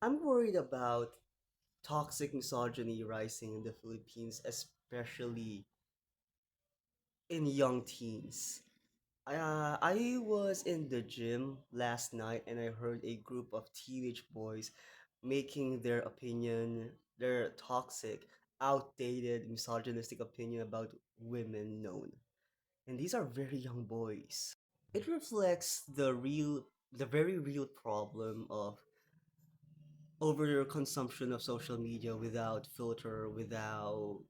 I'm worried about toxic misogyny rising in the Philippines, especially in young teens. I was in the gym last night and I heard a group of teenage boys making their opinion, their toxic, outdated, misogynistic opinion about women known. And these are very young boys. It reflects the very real problem of over consumption of social media without filter, without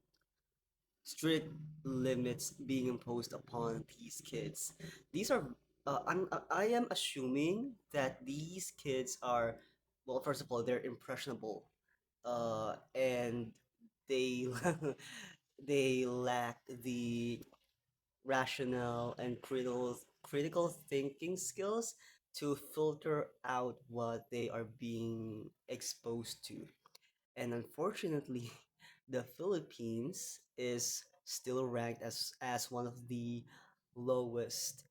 strict limits being imposed upon these kids. These are I am assuming that these kids are, well, first of all, they're impressionable, and they they lack the rational and critical thinking skills to filter out what they are being exposed to. And unfortunately, the Philippines is still ranked as one of the lowest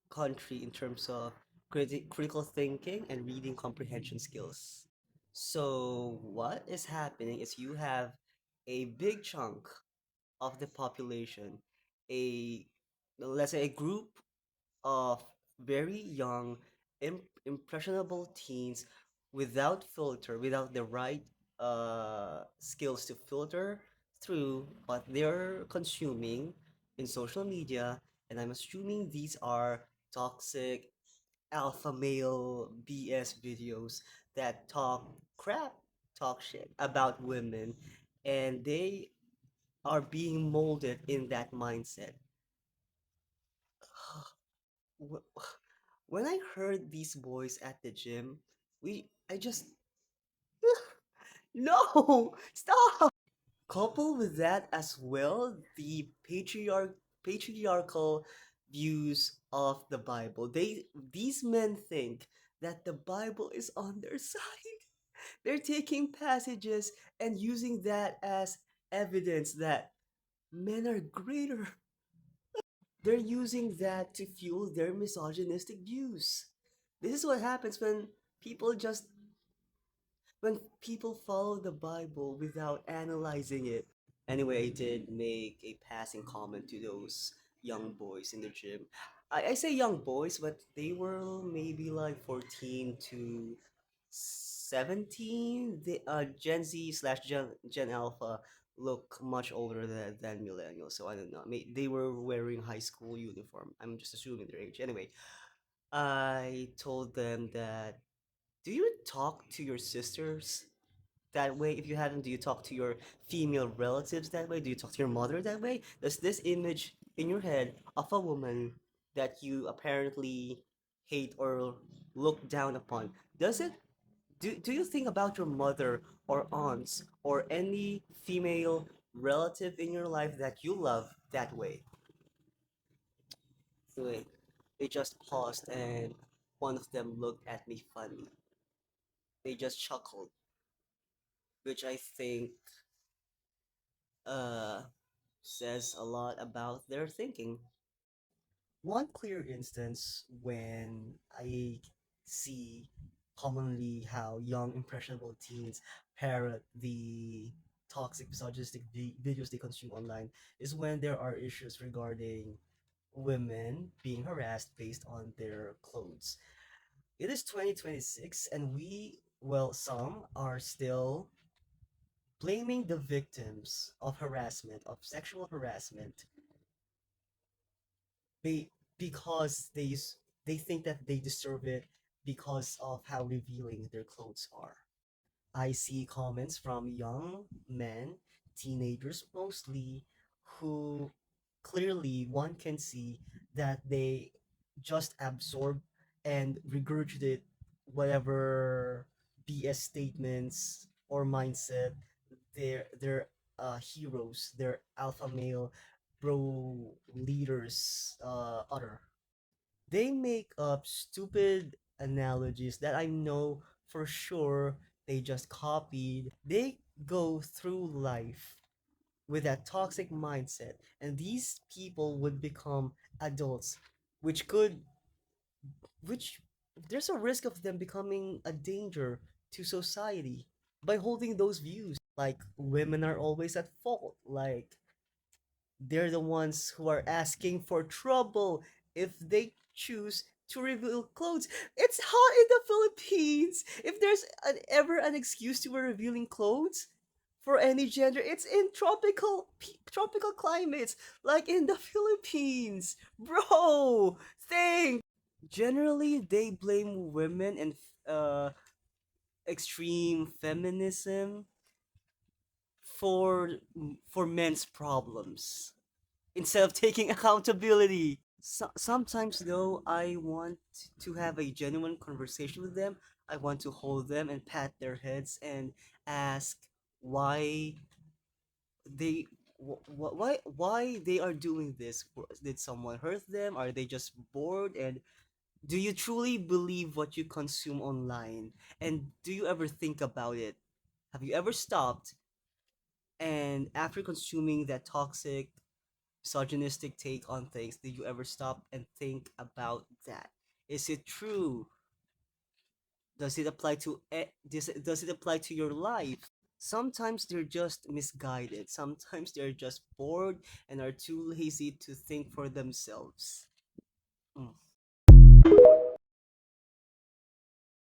country in terms of critical thinking and reading comprehension skills. So what is happening is you have a big chunk of the population, a let's say a group of very young, impressionable teens without filter, without the right skills to filter through what they're consuming in social media. And I'm assuming these are toxic alpha male BS videos that talk crap, talk shit about women, and they are being molded in that mindset. Wh- when I heard these boys at the gym, I just, no, stop. Couple with that as well, the patriarchal views of the Bible. These men think that the Bible is on their side. They're taking passages and using that as evidence that men are greater. They're using that to fuel their misogynistic views. This is what happens people just when people follow the Bible without analyzing it. Anyway, I did make a passing comment to those young boys in the gym. I say young boys, but they were maybe like 14 to 17. The Gen Z slash Gen Alpha look much older than millennials, so I don't know. They were wearing high school uniform. I'm just assuming their age. Anyway, I told them that, do you talk to your sisters that way? If you haven't, do you talk to your female relatives that way? Do you talk to your mother that way? Does this image in your head of a woman that you apparently hate or look down upon, does it do you think about your mother or aunts or any female relative in your life that you love that way? So they just paused and one of them looked at me funny. They just chuckled, which I think uh says a lot about their thinking. One clear instance when I see commonly how young impressionable teens parrot the toxic misogynistic videos they consume online is when there are issues regarding women being harassed based on their clothes. It is 2026 and some are still blaming the victims of harassment, of sexual harassment, be, because they think that they deserve it because of how revealing their clothes are. I see comments from young men, teenagers mostly, who clearly one can see that they just absorb and regurgitate whatever BS statements or mindset their heroes, their alpha male bro leaders utter. They make up stupid analogies that I know for sure they just copied. They go through life with that toxic mindset, and these people would become adults, which could, which there's a risk of them becoming a danger to society by holding those views like women are always at fault, like they're the ones who are asking for trouble if they choose to reveal clothes. It's hot in the Philippines. If there's ever an excuse to wear revealing clothes for any gender, it's in tropical climates like in the Philippines. Bro, think. Generally, they blame women and uh, extreme feminism for for men's problems instead of taking accountability. Sometimes though, I want to have a genuine conversation with them. I want to hold them and pat their heads and ask why they why they are doing this. Did someone hurt them? Are they just bored? And do you truly believe what you consume online? And do you ever think about it? Have you ever stopped and after consuming that toxic misogynistic take on things, did you ever stop and think about that? Is it true? Does it apply to does it apply to your life? Sometimes they're just misguided. Sometimes they're just bored and are too lazy to think for themselves. Mm.